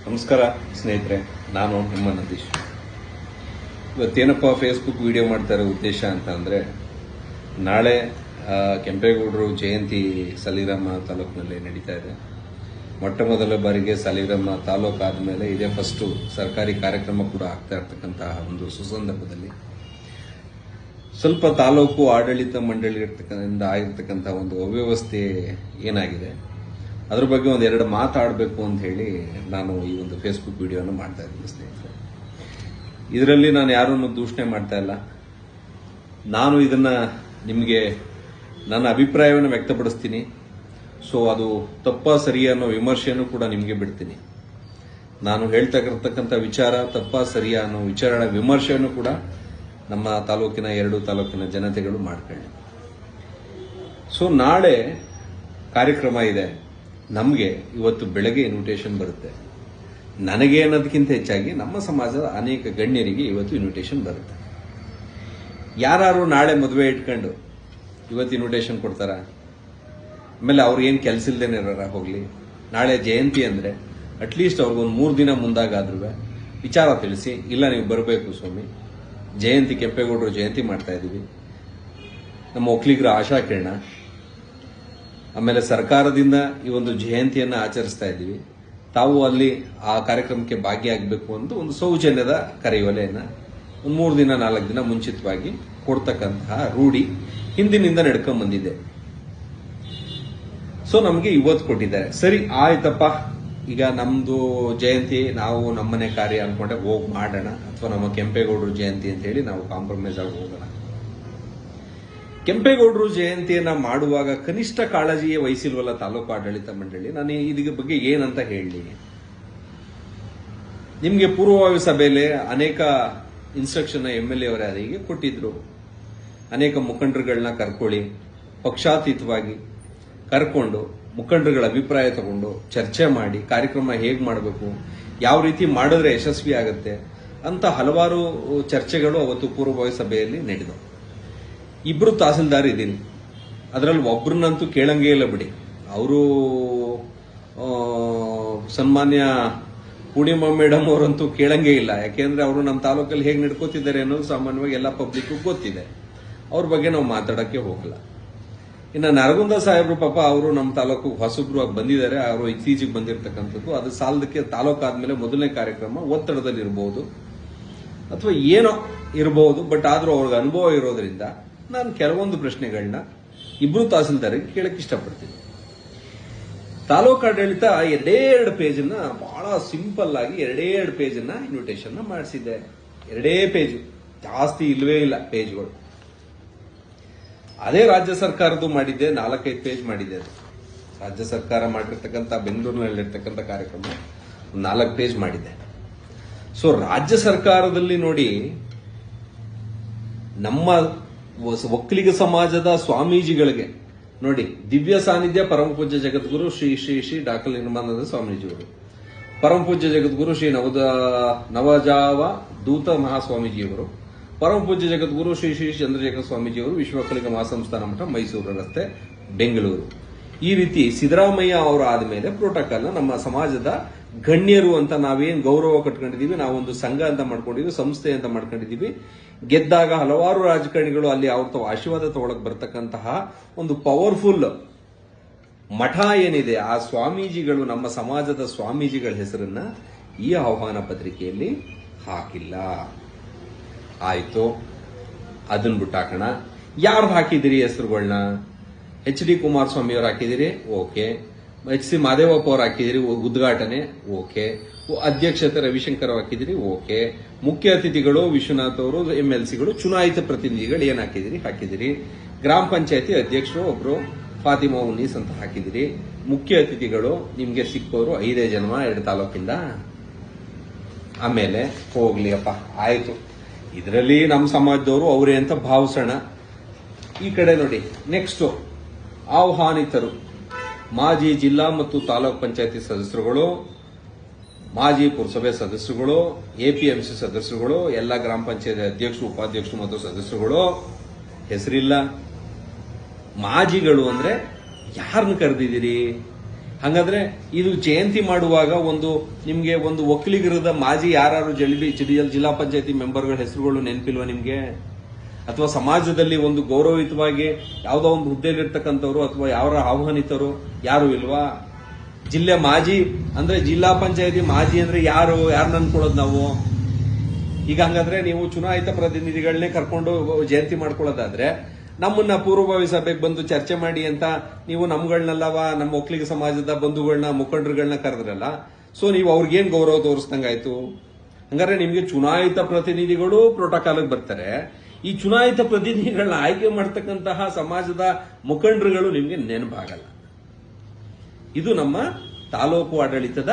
ನಮಸ್ಕಾರ ಸ್ನೇಹಿತರೆ, ನಾನು ನಿಮ್ಮ ನಂದೀಶ್. ಇವತ್ತೇನಪ್ಪ ಫೇಸ್ಬುಕ್ ವಿಡಿಯೋ ಮಾಡ್ತಾ ಇರೋ ಉದ್ದೇಶ ಅಂತ ಅಂದರೆ, ನಾಳೆ ಕೆಂಪೇಗೌಡರು ಜಯಂತಿ ಸಾಲಿಗ್ರಾಮ ತಾಲೂಕಿನಲ್ಲಿ ನಡೀತಾ ಇದೆ. ಮೊಟ್ಟ ಮೊದಲ ಬಾರಿಗೆ ಸಾಲಿಗ್ರಾಮ ತಾಲೂಕು ಆದಮೇಲೆ ಇದೇ ಫಸ್ಟು ಸರ್ಕಾರಿ ಕಾರ್ಯಕ್ರಮ ಕೂಡ ಆಗ್ತಾ ಇರ್ತಕ್ಕಂತಹ ಒಂದು ಸುಸಂದರ್ಭದಲ್ಲಿ ಸ್ವಲ್ಪ ತಾಲೂಕು ಆಡಳಿತ ಮಂಡಳಿ ಆಗಿರ್ತಕ್ಕಂಥ ಒಂದು ಅವ್ಯವಸ್ಥೆ ಏನಾಗಿದೆ ಅದ್ರ ಬಗ್ಗೆ ಒಂದೆರಡು ಮಾತಾಡಬೇಕು ಅಂತ ಹೇಳಿ ನಾನು ಈ ಒಂದು ಫೇಸ್ಬುಕ್ ವಿಡಿಯೋನ ಮಾಡ್ತಾ ಇದ್ದೀನಿ ಸ್ನೇಹಿತರೆ. ಇದರಲ್ಲಿ ನಾನು ಯಾರನ್ನು ದೂಷಣೆ ಮಾಡ್ತಾ ಇಲ್ಲ. ನಾನು ಇದನ್ನ ನಿಮಗೆ ನನ್ನ ಅಭಿಪ್ರಾಯವನ್ನು ವ್ಯಕ್ತಪಡಿಸ್ತೀನಿ. ಸೊ ಅದು ತಪ್ಪ ಸರಿ ಅನ್ನೋ ವಿಮರ್ಶೆಯನ್ನು ಕೂಡ ನಿಮಗೆ ಬಿಡ್ತೀನಿ. ನಾನು ಹೇಳ್ತಕ್ಕಂಥ ವಿಚಾರ ತಪ್ಪ ಸರಿಯಾ ಅನ್ನೋ ವಿಚಾರ ವಿಮರ್ಶೆಯನ್ನು ಕೂಡ ನಮ್ಮ ತಾಲೂಕಿನ ಎರಡು ತಾಲೂಕಿನ ಜನತೆಗಳು ಮಾಡ್ಕೊಳ್ಳಿ. ಸೊ ನಾಳೆ ಕಾರ್ಯಕ್ರಮ ಇದೆ. ನಮಗೆ ಇವತ್ತು ಬೆಳಗ್ಗೆ ಇನ್ವಿಟೇಷನ್ ಬರುತ್ತೆ. ನನಗೆ ಅನ್ನೋದಕ್ಕಿಂತ ಹೆಚ್ಚಾಗಿ ನಮ್ಮ ಸಮಾಜದ ಅನೇಕ ಗಣ್ಯರಿಗೆ ಇವತ್ತು ಇನ್ವಿಟೇಷನ್ ಬರುತ್ತೆ. ಯಾರು ನಾಳೆ ಮದುವೆ ಇಟ್ಕೊಂಡು ಇವತ್ತು ಇನ್ವಿಟೇಷನ್ ಕೊಡ್ತಾರ? ಆಮೇಲೆ ಅವ್ರು ಏನು ಕೆಲಸ ಇಲ್ದೇನೆ ಹೋಗ್ಲಿ. ನಾಳೆ ಜಯಂತಿ ಅಂದ್ರೆ ಅಟ್ಲೀಸ್ಟ್ ಅವ್ರಿಗೊಂದು 3 ದಿನ ಮುಂದಾಗಾದ್ರೂ ವಿಚಾರ ತಿಳಿಸಿ, ಇಲ್ಲ ನೀವು ಬರಬೇಕು ಸ್ವಾಮಿ, ಜಯಂತಿ ಕೆಂಪೇಗೌಡರು ಜಯಂತಿ ಮಾಡ್ತಾ ಇದೀವಿ, ನಮ್ಮ ಒಕ್ಕಲಿಗರ ಆಶಾಕಿರಣ, ಆಮೇಲೆ ಸರ್ಕಾರದಿಂದ ಈ ಒಂದು ಜಯಂತಿಯನ್ನು ಆಚರಿಸ್ತಾ ಇದ್ದೀವಿ, ತಾವು ಅಲ್ಲಿ ಆ ಕಾರ್ಯಕ್ರಮಕ್ಕೆ ಭಾಗಿಯಾಗಬೇಕು ಅಂತ ಒಂದು ಸೌಜನ್ಯದ ಕರೆಯೋಲೆಯನ್ನು ಒಂದು 3 ದಿನ 4 ದಿನ ಮುಂಚಿತವಾಗಿ ಕೊಡ್ತಕ್ಕಂತಹ ರೂಢಿ ಹಿಂದಿನಿಂದ ನಡ್ಕೊಂಡ್ ಬಂದಿದೆ. ಸೊ ನಮಗೆ ಇವತ್ತು ಕೊಟ್ಟಿದ್ದಾರೆ. ಸರಿ ಆಯ್ತಪ್ಪ, ಈಗ ನಮ್ದು ಜಯಂತಿ ನಾವು ನಮ್ಮನೆ ಕಾರ್ಯ ಅನ್ಕೊಂಡೆ ಹೋಗಿ ಮಾಡೋಣ, ಅಥವಾ ನಮ್ಮ ಕೆಂಪೇಗೌಡರು ಜಯಂತಿ ಅಂತ ಹೇಳಿ ನಾವು ಕಾಂಪ್ರಮೈಸ್ ಆಗಿ ಹೋಗೋಣ. ಕೆಂಪೇಗೌಡರು ಜಯಂತಿಯನ್ನ ಮಾಡುವಾಗ ಕನಿಷ್ಠ ಕಾಳಜಿಯೇ ವಹಿಸಿಲ್ವಲ್ಲ ತಾಲೂಕು ಆಡಳಿತ ಮಂಡಳಿ. ನಾನು ಇದರ ಬಗ್ಗೆ ಏನಂತ ಹೇಳಲಿ? ನಿಮಗೆ ಪೂರ್ವಭಾವಿ ಸಭೆಯಲ್ಲಿ ಅನೇಕ ಇನ್ಸ್ಟ್ರಕ್ಷನ್ MLA ಅವರಿಗೆ ಕೊಟ್ಟಿದ್ರು. ಅನೇಕ ಮುಖಂಡರುಗಳನ್ನ ಕರ್ಕೊಳ್ಳಿ, ಪಕ್ಷಾತೀತವಾಗಿ ಕರ್ಕೊಂಡು ಮುಖಂಡರುಗಳ ಅಭಿಪ್ರಾಯ ತಗೊಂಡು ಚರ್ಚೆ ಮಾಡಿ ಕಾರ್ಯಕ್ರಮ ಹೇಗೆ ಮಾಡಬೇಕು, ಯಾವ ರೀತಿ ಮಾಡಿದ್ರೆ ಯಶಸ್ವಿ ಆಗುತ್ತೆ ಅಂತ ಹಲವಾರು ಚರ್ಚೆಗಳು ಅವತ್ತು ಪೂರ್ವಭಾವಿ ಸಭೆಯಲ್ಲಿ ನಡೆದವು. 2 ತಹಸೀಲ್ದಾರ್ ಇದ್ದೀನಿ, ಅದರಲ್ಲಿ ಒಬ್ರನ್ನಂತೂ ಕೇಳಂಗೇ ಇಲ್ಲ ಬಿಡಿ. ಅವರು ಸನ್ಮಾನ್ಯ ಪೂರ್ಣಿಮಾ ಮೇಡಮ್ ಅವರಂತೂ ಕೇಳಂಗೇ ಇಲ್ಲ. ಯಾಕೆಂದ್ರೆ ಅವರು ನಮ್ಮ ತಾಲೂಕಲ್ಲಿ ಹೇಗೆ ನಡ್ಕೋತಿದ್ದಾರೆ ಅನ್ನೋದು ಸಾಮಾನ್ಯವಾಗಿ ಎಲ್ಲ ಪಬ್ಲಿಕ್ ಗೊತ್ತಿದೆ. ಅವ್ರ ಬಗ್ಗೆ ನಾವು ಮಾತಾಡಕ್ಕೆ ಹೋಗಲ್ಲ. ಇನ್ನು ನರಗುಂದ ಸಾಹೇಬ್ರು ಪಾಪ ಅವರು ನಮ್ಮ ತಾಲೂಕು ಹೊಸಬ್ರು ಬಂದಿದ್ದಾರೆ. ಅವರು ಇತ್ತೀಚೆಗೆ ಬಂದಿರತಕ್ಕಂಥದ್ದು. ಅದು ಸಾಲದಕ್ಕೆ ತಾಲೂಕಾದ್ಮೇಲೆ ಮೊದಲನೇ ಕಾರ್ಯಕ್ರಮ ಒತ್ತಡದಲ್ಲಿ ಇರಬಹುದು ಅಥವಾ ಏನೋ ಇರಬಹುದು. ಬಟ್ ಆದ್ರೂ ಅವ್ರಿಗೆ ಅನುಭವ ಇರೋದ್ರಿಂದ ನಾನು ಕೆಲವೊಂದು ಪ್ರಶ್ನೆಗಳನ್ನ 2 ತಹಸೀಲ್ದಾರಿಗೆ ಕೇಳಕ್ ಇಷ್ಟಪಡ್ತೀನಿ. ತಾಲೂಕು ಆಡಳಿತ 2 ಪೇಜನ್ನ ಬಹಳ ಸಿಂಪಲ್ ಆಗಿ 2 ಪೇಜನ್ನ ಇನ್ವಿಟೇಷನ್ ಮಾಡಿಸಿದೆ. 2 ಪೇಜ್, ಜಾಸ್ತಿ ಇಲ್ವೇ ಇಲ್ಲ ಪೇಜ್ಗಳು. ಅದೇ ರಾಜ್ಯ ಸರ್ಕಾರದ್ದು ಮಾಡಿದ್ದೆ 4-5 ಪೇಜ್ ಮಾಡಿದೆ. ಅದು ರಾಜ್ಯ ಸರ್ಕಾರ ಮಾಡಿರ್ತಕ್ಕಂಥ ಬೆಂಗಳೂರಿನಲ್ಲಿರ್ತಕ್ಕಂಥ ಕಾರ್ಯಕ್ರಮ 4 ಪೇಜ್ ಮಾಡಿದೆ. ಸೊ ರಾಜ್ಯ ಸರ್ಕಾರದಲ್ಲಿ ನೋಡಿ, ನಮ್ಮ ಒಕ್ಕಲಿಗ ಸಮಾಜದ ಸ್ವಾಮೀಜಿಗಳಿಗೆ ನೋಡಿ, ದಿವ್ಯ ಸಾನ್ನಿಧ್ಯ ಪರಮ ಪೂಜ್ಯ ಜಗದ್ಗುರು ಶ್ರೀ ಶ್ರೀ ಶ್ರೀ ಡಾಕ್ಟರ್ ನಿರ್ಮಲಾನಂದ ಸ್ವಾಮೀಜಿಯವರು, ಪರಮ ಪೂಜ್ಯ ಜಗದ್ಗುರು ಶ್ರೀ ನವಜಾವ ದೂತ ಮಹಾಸ್ವಾಮೀಜಿಯವರು, ಪರಮ ಪೂಜ್ಯ ಜಗದ್ಗುರು ಶ್ರೀ ಶ್ರೀ ಚಂದ್ರಶೇಖರ ಸ್ವಾಮೀಜಿಯವರು, ವಿಶ್ವ ಒಕ್ಕಲಿಗ ಮಹಾಸಂಸ್ಥಾನ ಮಠ, ಮೈಸೂರು ರಸ್ತೆ, ಬೆಂಗಳೂರು. ಈ ರೀತಿ ಸಿದ್ದರಾಮಯ್ಯ ಅವರು ಆದಮೇಲೆ ಪ್ರೋಟೋಕಾಲ್ ನಮ್ಮ ಸಮಾಜದ ಗಣ್ಯರು ಅಂತ ನಾವೇನ್ ಗೌರವ ಕಟ್ಕೊಂಡಿದೀವಿ, ನಾವೊಂದು ಸಂಘ ಅಂತ ಮಾಡ್ಕೊಂಡಿದೀವಿ, ಸಂಸ್ಥೆ ಅಂತ ಮಾಡ್ಕೊಂಡಿದೀವಿ. ಗೆದ್ದಾಗ ಹಲವಾರು ರಾಜಕಾರಣಿಗಳು ಅಲ್ಲಿ ಅವ್ರ ಆಶೀರ್ವಾದ ತಗೊಳಕ್ ಬರ್ತಕ್ಕಂತಹ ಒಂದು ಪವರ್ಫುಲ್ ಮಠ ಏನಿದೆ, ಆ ಸ್ವಾಮೀಜಿಗಳು, ನಮ್ಮ ಸಮಾಜದ ಸ್ವಾಮೀಜಿಗಳ ಹೆಸರನ್ನ ಈ ಆಹ್ವಾನ ಪತ್ರಿಕೆಯಲ್ಲಿ ಹಾಕಿಲ್ಲ. ಆಯ್ತು, ಅದನ್ನ ಬಿಟ್ಟಾಕೋಣ. ಯಾರು ಹಾಕಿದಿರಿ ಹೆಸರುಗಳನ್ನ? HD ಕುಮಾರಸ್ವಾಮಿ ಅವರು ಹಾಕಿದಿರಿ, ಓಕೆ. HC ಮಾದೇವಪ್ಪ ಅವರು ಹಾಕಿದಿರಿ, ಉದ್ಘಾಟನೆ, ಓಕೆ. ಅಧ್ಯಕ್ಷತೆ ರವಿಶಂಕರ್ ಹಾಕಿದಿರಿ, ಓಕೆ. ಮುಖ್ಯ ಅತಿಥಿಗಳು ವಿಶ್ವನಾಥ್ ಅವರು, MLCಗಳು, ಚುನಾಯಿತ ಪ್ರತಿನಿಧಿಗಳು ಏನ್ ಹಾಕಿದಿರಿ. ಗ್ರಾಮ ಪಂಚಾಯತಿ ಅಧ್ಯಕ್ಷರು ಒಬ್ರು ಫಾತಿಮಾ ಉನ್ನೀಸ್ ಅಂತ ಹಾಕಿದಿರಿ. ಮುಖ್ಯ ಅತಿಥಿಗಳು ನಿಮ್ಗೆ ಸಿಕ್ಕೋರು 5 ಜನ 2 ತಾಲೂಕಿಂದ. ಆಮೇಲೆ ಹೋಗ್ಲಿ ಅಪ್ಪ, ಆಯ್ತು, ಇದರಲ್ಲಿ ನಮ್ಮ ಸಮಾಜದವರು ಅವರೇ ಅಂತ ಭಾವಿಸೋಣ. ಈ ಕಡೆ ನೋಡಿ, ನೆಕ್ಸ್ಟ್ ಆಹ್ವಾನಿತರು ಮಾಜಿ ಜಿಲ್ಲಾ ಮತ್ತು ತಾಲೂಕ್ ಪಂಚಾಯತಿ ಸದಸ್ಯರುಗಳು, ಮಾಜಿ ಪುರಸಭೆ ಸದಸ್ಯರುಗಳು, APMC ಸದಸ್ಯರುಗಳು, ಎಲ್ಲ ಗ್ರಾಮ ಪಂಚಾಯತ್ ಅಧ್ಯಕ್ಷರು, ಉಪಾಧ್ಯಕ್ಷರು ಮತ್ತು ಸದಸ್ಯರುಗಳು. ಹೆಸರಿಲ್ಲ. ಮಾಜಿಗಳು ಅಂದ್ರೆ ಯಾರನ್ನ ಕರೆದಿದ್ದೀರಿ? ಹಾಗಾದ್ರೆ ಇದು ಜಯಂತಿ ಮಾಡುವಾಗ ನಿಮ್ಗೆ ಒಂದು ಒಕ್ಕಲಿಗರದ ಮಾಜಿ ಯಾರು ಜಿಲ್ಲಾ ಪಂಚಾಯತಿ ಮೆಂಬರ್ಗಳ ಹೆಸರುಗಳು ನೆನಪಿಲ್ವಾ ನಿಮ್ಗೆ? ಅಥವಾ ಸಮಾಜದಲ್ಲಿ ಒಂದು ಗೌರವಯುತವಾಗಿ ಯಾವುದೋ ಒಂದು ಹುದ್ದೆಯಲ್ಲಿರ್ತಕ್ಕಂಥವ್ರು ಅಥವಾ ಯಾರ ಆಹ್ವಾನಿತರು ಯಾರು ಇಲ್ವಾ? ಜಿಲ್ಲೆ ಮಾಜಿ ಅಂದ್ರೆ ಜಿಲ್ಲಾ ಪಂಚಾಯತಿ ಮಾಜಿ ಅಂದ್ರೆ ಯಾರನ್ನ ಅನ್ಕೊಳ್ಳೋದು ನಾವು? ಈಗ ಹಂಗಂದ್ರೆ ನೀವು ಚುನಾಯಿತ ಪ್ರತಿನಿಧಿಗಳನ್ನೇ ಕರ್ಕೊಂಡು ಜಯಂತಿ ಮಾಡ್ಕೊಳ್ಳೋದಾದ್ರೆ ನಮ್ಮನ್ನ ಪೂರ್ವಭಾವಿ ಸಭೆಗೆ ಬಂದು ಚರ್ಚೆ ಮಾಡಿ ಅಂತ ನೀವು ನಮ್ಗಳನ್ನಲ್ಲವ ನಮ್ಮ ಒಕ್ಕಲಿಗ ಸಮಾಜದ ಬಂಧುಗಳನ್ನ ಮುಖಂಡರುಗಳನ್ನ ಕರೆದ್ರಲ್ಲ, ಸೊ ನೀವು ಅವ್ರಿಗೇನ್ ಗೌರವ ತೋರಿಸ್ದಂಗಾಯ್ತು? ಹಂಗಾರೆ ನಿಮ್ಗೆ ಚುನಾಯಿತ ಪ್ರತಿನಿಧಿಗಳು ಪ್ರೋಟೋಕಾಲ್ಗೆ ಬರ್ತಾರೆ, ಈ ಚುನಾಯಿತ ಪ್ರತಿನಿಧಿಗಳನ್ನ ಆಯ್ಕೆ ಮಾಡ್ತಕ್ಕಂತಹ ಸಮಾಜದ ಮುಖಂಡರುಗಳು ನಿಮ್ಗೆ ನೆನಪಾಗಲ್ಲ. ಇದು ನಮ್ಮ ತಾಲೂಕು ಆಡಳಿತದ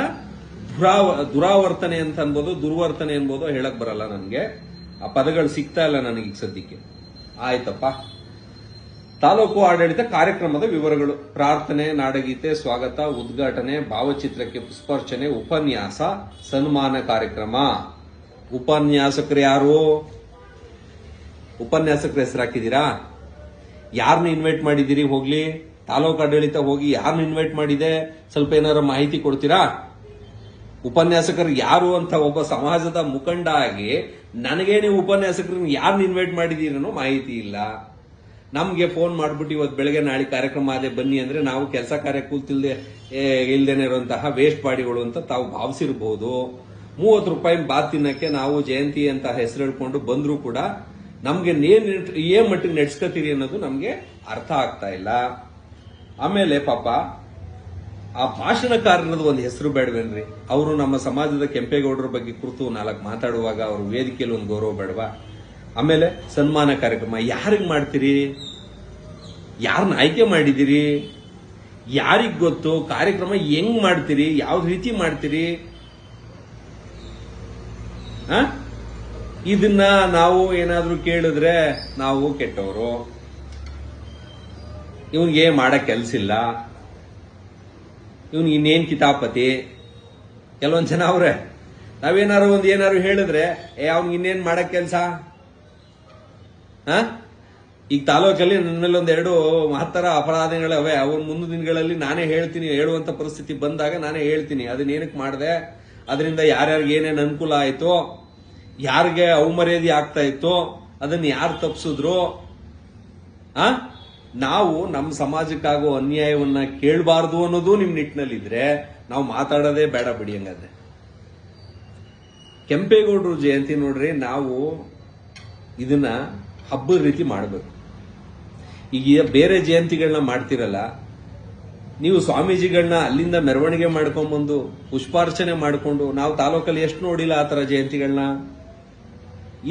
ದುರಾವರ್ತನೆ ಅಂತ ಅನ್ಬೋದು, ದುರ್ವರ್ತನೆ ಅನ್ಬೋದು, ಹೇಳಕ್ ಬರಲ್ಲ ನನಗೆ. ಆ ಪದಗಳು ಸಿಗ್ತಾ ಇಲ್ಲ ನನಗೆ ಸದ್ಯಕ್ಕೆ. ಆಯ್ತಪ್ಪ. ತಾಲೂಕು ಆಡಳಿತ ಕಾರ್ಯಕ್ರಮದ ವಿವರಗಳು: ಪ್ರಾರ್ಥನೆ, ನಾಡಗೀತೆ, ಸ್ವಾಗತ, ಉದ್ಘಾಟನೆ, ಭಾವಚಿತ್ರಕ್ಕೆ ಪುಷ್ಪಾರ್ಚನೆ, ಉಪನ್ಯಾಸ, ಸನ್ಮಾನ ಕಾರ್ಯಕ್ರಮ. ಉಪನ್ಯಾಸಕರು ಯಾರು? ಉಪನ್ಯಾಸಕರ ಹೆಸರು ಹಾಕಿದ್ದೀರಾ? ಯಾರನ್ನ ಇನ್ವೈಟ್ ಮಾಡಿದ್ದೀರಿ? ಹೋಗ್ಲಿ, ತಾಲೂಕು ಆಡಳಿತ ಹೋಗಿ ಯಾರನ್ನ ಇನ್ವೈಟ್ ಮಾಡಿದೆ ಸ್ವಲ್ಪ ಏನಾರ ಮಾಹಿತಿ ಕೊಡ್ತೀರಾ? ಉಪನ್ಯಾಸಕರು ಯಾರು ಅಂತ ಒಬ್ಬ ಸಮಾಜದ ಮುಖಂಡ ಆಗಿ ನನಗೆ ನೀವು ಉಪನ್ಯಾಸಕರನ್ನ ಯಾರನ್ನ ಇನ್ವೈಟ್ ಮಾಡಿದೀರನೋ ಮಾಹಿತಿ ಇಲ್ಲ. ನಮ್ಗೆ ಫೋನ್ ಮಾಡ್ಬಿಟ್ಟು ಇವತ್ತು ಬೆಳಗ್ಗೆ ನಾಳೆ ಕಾರ್ಯಕ್ರಮ ಅದೇ ಬನ್ನಿ ಅಂದ್ರೆ ನಾವು ಕೆಲಸ ಕಾರ್ಯ ಕೂತಿಲ್ದೆ ಇಲ್ದೇನೆ ಇರುವಂತಹ ವೇಸ್ಟ್ ಬಾಡಿಗಳು ಅಂತ ತಾವು ಭಾವಿಸಿರ್ಬೋದು. 30 ರೂಪಾಯಿ ಬಾತ್ ತಿನ್ನಕ್ಕೆ ನಾವು ಜಯಂತಿ ಅಂತ ಹೆಸರು ಹೇಳ್ಕೊಂಡು ಬಂದ್ರು ಕೂಡ ನಮ್ಗೆ ಏನ್ ಮಟ್ಟಿಗೆ ನಡೆಸ್ಕೊತೀರಿ ಅನ್ನೋದು ನಮ್ಗೆ ಅರ್ಥ ಆಗ್ತಾ ಇಲ್ಲ. ಆಮೇಲೆ ಪಾಪ ಆ ಭಾಷಣಕಾರನದ ಒಂದು ಹೆಸರು ಬೇಡವೇನ್ರಿ? ಅವರು ನಮ್ಮ ಸಮಾಜದ ಕೆಂಪೇಗೌಡರ ಬಗ್ಗೆ ಕುರಿತು 4 ಮಾತಾಡುವಾಗ ಅವ್ರ ವೇದಿಕೆಯಲ್ಲಿ ಒಂದು ಗೌರವ ಬೇಡವಾ? ಆಮೇಲೆ ಸನ್ಮಾನ ಕಾರ್ಯಕ್ರಮ ಯಾರಿಗ್ ಮಾಡ್ತೀರಿ? ಯಾರನ್ನ ಆಯ್ಕೆ ಮಾಡಿದಿರಿ? ಯಾರಿಗ್ ಗೊತ್ತು? ಕಾರ್ಯಕ್ರಮ ಹೆಂಗ್ ಮಾಡ್ತೀರಿ? ಯಾವ ರೀತಿ ಮಾಡ್ತೀರಿ? ಇದನ್ನ ನಾವು ಏನಾದ್ರೂ ಕೇಳಿದ್ರೆ ನಾವು ಕೆಟ್ಟವರು, ಇವನ್ಗೆ ಮಾಡಕ್ ಕೆಲ್ಸ ಇಲ್ಲ, ಇವನ್ ಇನ್ನೇನ್ ಕಿತಾಪತಿ. ಕೆಲವೊಂದ್ ಜನ ಅವ್ರೆ, ಏನಾರು ಹೇಳಿದ್ರೆ ಅವ್ನಿಗೆ ಇನ್ನೇನ್ ಮಾಡಕ್ ಕೆಲ್ಸ? ಈಗ ತಾಲೂಕಲ್ಲಿ ನನ್ನ ಮೇಲೆ 2 ಮಹತ್ತರ ಅಪರಾಧಗಳವೆ. ಅವನ್ ಮುಂದಿನ ದಿನಗಳಲ್ಲಿ ನಾನೇ ಹೇಳ್ತೀನಿ, ಹೇಳುವಂತ ಪರಿಸ್ಥಿತಿ ಬಂದಾಗ ನಾನೇ ಹೇಳ್ತೀನಿ ಅದನ್ನ ಏನಕ್ಕೆ ಮಾಡಿದೆ, ಅದರಿಂದ ಯಾರ್ಯಾರಿಗೆ ಏನೇನು ಅನುಕೂಲ ಆಯ್ತು, ಯಾರಿಗೆ ಅವಮರ್ಯಾದೆ ಆಗ್ತಾ ಇತ್ತು, ಅದನ್ನ ಯಾರು ತಪ್ಪಿಸಿದ್ರು. ನಾವು ನಮ್ಮ ಸಮಾಜಕ್ಕಾಗೋ ಅನ್ಯಾಯವನ್ನ ಕೇಳಬಾರ್ದು ಅನ್ನೋದು ನಿಮ್ ನಿಟ್ಟಿನಲ್ಲಿದ್ರೆ ನಾವು ಮಾತಾಡೋದೇ ಬೇಡ ಬಿಡಿ. ಹಂಗಾದ್ರೆ ಕೆಂಪೇಗೌಡರು ಜಯಂತಿ ನೋಡ್ರಿ, ನಾವು ಇದನ್ನ ಹಬ್ಬದ ರೀತಿ ಮಾಡಬೇಕು. ಈಗ ಬೇರೆ ಜಯಂತಿಗಳನ್ನ ಮಾಡ್ತಿರಲ್ಲ, ನೀವು ಸ್ವಾಮೀಜಿಗಳನ್ನ ಅಲ್ಲಿಂದ ಮೆರವಣಿಗೆ ಮಾಡ್ಕೊಂಡ್ಬಂದು ಪುಷ್ಪಾರ್ಚನೆ ಮಾಡಿಕೊಂಡು, ನಾವು ತಾಲೂಕಲ್ಲಿ ಎಷ್ಟು ನೋಡಿಲ್ಲ ಆ ತರ ಜಯಂತಿಗಳನ್ನ.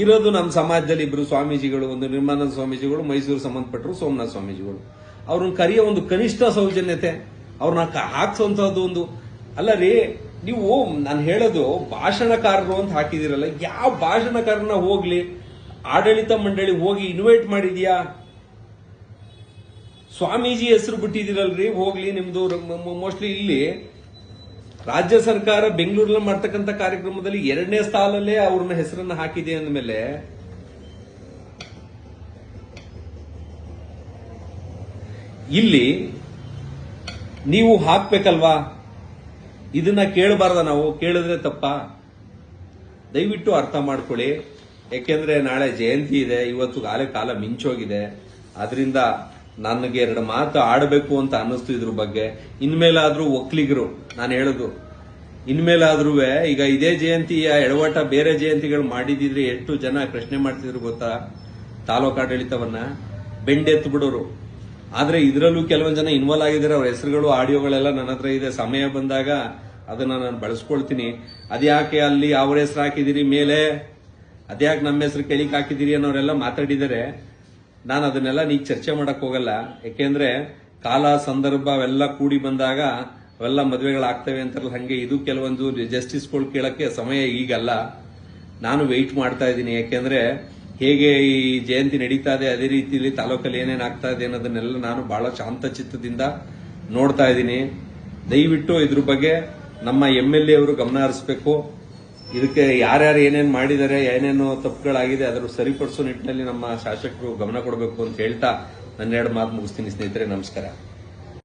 ಇರೋದು ನಮ್ಮ ಸಮಾಜದಲ್ಲಿ 2 ಸ್ವಾಮೀಜಿಗಳು, ಒಂದು ನಿರ್ಮಾನಂದ ಸ್ವಾಮೀಜಿಗಳು, ಮೈಸೂರು ಸಂಬಂಧಪಟ್ಟರು ಸೋಮನಾಥ ಸ್ವಾಮೀಜಿಗಳು. ಅವ್ರನ್ನ ಕರೆಯೋ ಒಂದು ಕನಿಷ್ಠ ಸೌಜನ್ಯತೆ, ಅವ್ರನ್ನ ಹಾಕ್ಸೋಂಥದ್ದು ಒಂದು ಅಲ್ಲ ರೀ. ನೀವು ನಾನು ಹೇಳೋದು ಭಾಷಣಕಾರರು ಅಂತ ಹಾಕಿದಿರಲ್ಲ, ಯಾವ ಭಾಷಣಕಾರನ ಹೋಗ್ಲಿ ಆಡಳಿತ ಮಂಡಳಿ ಹೋಗಿ ಇನ್ವೈಟ್ ಮಾಡಿದ್ಯಾ? ಸ್ವಾಮೀಜಿ ಹೆಸರು ಬಿಟ್ಟಿದಿರಲ್ರಿ, ಹೋಗ್ಲಿ. ನಿಮ್ದು ಮೋಸ್ಟ್ಲಿ ಇಲ್ಲಿ ರಾಜ್ಯ ಸರ್ಕಾರ ಬೆಂಗಳೂರಲ್ಲಿ ಮಾಡ್ತಕ್ಕಂಥ ಕಾರ್ಯಕ್ರಮದಲ್ಲಿ 2ನೇ ಸ್ಥಾನಲ್ಲೇ ಅವ್ರನ್ನ ಹೆಸರನ್ನ ಹಾಕಿದೆ ಅಂದಮೇಲೆ ಇಲ್ಲಿ ನೀವು ಹಾಕ್ಬೇಕಲ್ವಾ? ಇದನ್ನ ಕೇಳಬಾರ್ದ? ನಾವು ಕೇಳಿದ್ರೆ ತಪ್ಪ? ದಯವಿಟ್ಟು ಅರ್ಥ ಮಾಡ್ಕೊಳ್ಳಿ. ಯಾಕೆಂದ್ರೆ ನಾಳೆ ಜಯಂತಿ ಇದೆ, ಇವತ್ತು ಕಾಲ ಮಿಂಚೋಗಿದೆ. ಆದ್ರಿಂದ ನನಗೆ 2 ಮಾತು ಆಡಬೇಕು ಅಂತ ಅನ್ನಿಸ್ತು ಇದ್ರ ಬಗ್ಗೆ. ಇನ್ಮೇಲಾದ್ರೂ ಒಕ್ಕಲಿಗರು, ನಾನು ಹೇಳೋದು, ಇನ್ಮೇಲಾದ್ರೂ ಈಗ ಇದೇ ಜಯಂತಿಯ ಎಡವಟ ಬೇರೆ ಜಯಂತಿಗಳು ಮಾಡಿದಿದ್ರೆ ಎಷ್ಟು ಜನ ಪ್ರಶ್ನೆ ಮಾಡ್ತಿದ್ರು ಗೊತ್ತಾ? ತಾಲೂಕಾಡಳಿತವನ್ನ ಬೆಂಡೆತ್ತು ಬಿಡೋರು. ಆದ್ರೆ ಇದರಲ್ಲೂ ಕೆಲವೊಂದು ಜನ ಇನ್ವಾಲ್ವ್ ಆಗಿದ್ದಾರೆ. ಅವ್ರ ಹೆಸರುಗಳು, ಆಡಿಯೋಗಳೆಲ್ಲ ನನ್ನ ಹತ್ರ ಇದೆ. ಸಮಯ ಬಂದಾಗ ಅದನ್ನ ನಾನು ಬಳಸ್ಕೊಳ್ತೀನಿ. ಅದ್ಯಾಕೆ ಅಲ್ಲಿ ಅವ್ರ ಹೆಸರು ಹಾಕಿದಿರಿ ಮೇಲೆ, ಅದ್ಯಾಕೆ ನಮ್ಮ ಹೆಸರು ಕೆಳಿಕ್ ಹಾಕಿದಿರಿ ಅನ್ನೋರೆಲ್ಲ ಮಾತಾಡಿದರೆ ನಾನು ಅದನ್ನೆಲ್ಲ ನೀಗ ಚರ್ಚೆ ಮಾಡಕ್ ಹೋಗಲ್ಲ. ಯಾಕೆಂದ್ರೆ ಕಾಲ ಸಂದರ್ಭ ಅವೆಲ್ಲ ಕೂಡಿ ಬಂದಾಗ ಅವೆಲ್ಲ ಮದುವೆಗಳಾಗ್ತವೆ ಅಂತಾರಲ್ಲ, ಹಂಗೆ ಇದು ಕೆಲವೊಂದು ಜಸ್ಟಿಸ್ಗಳು ಕೇಳಕ್ಕೆ ಸಮಯ ಈಗಲ್ಲ. ನಾನು ವೆಯ್ಟ್ ಮಾಡ್ತಾ ಇದ್ದೀನಿ. ಯಾಕೆಂದ್ರೆ ಹೇಗೆ ಈ ಜಯಂತಿ ನಡೀತಾ ಇದೆ ಅದೇ ರೀತಿಯಲ್ಲಿ ತಾಲೂಕಲ್ಲಿ ಏನೇನ್ ಆಗ್ತಾ ಇದೆ ಅನ್ನೋದನ್ನೆಲ್ಲ ನಾನು ಬಹಳ ಶಾಂತಚಿತ್ತದಿಂದ ನೋಡ್ತಾ ಇದ್ದೀನಿ. ದಯವಿಟ್ಟು ಇದ್ರ ಬಗ್ಗೆ ನಮ್ಮ MLA ಅವರು ಗಮನ ಹರಿಸಬೇಕು. ಇದಕ್ಕೆ ಯಾರ್ಯಾರು ಏನೇನು ಮಾಡಿದ್ದಾರೆ, ಏನೇನು ತಪ್ಪುಗಳಾಗಿದೆ ಅದನ್ನು ಸರಿಪಡಿಸೋ ನಿಟ್ಟಿನಲ್ಲಿ ನಮ್ಮ ಶಾಸಕರು ಗಮನ ಕೊಡಬೇಕು ಅಂತ ಹೇಳ್ತಾ ನನ್ನ 2 ಮಾತು ಮುಗಿಸ್ತೀನಿ ಸ್ನೇಹಿತರೆ. ನಮಸ್ಕಾರ.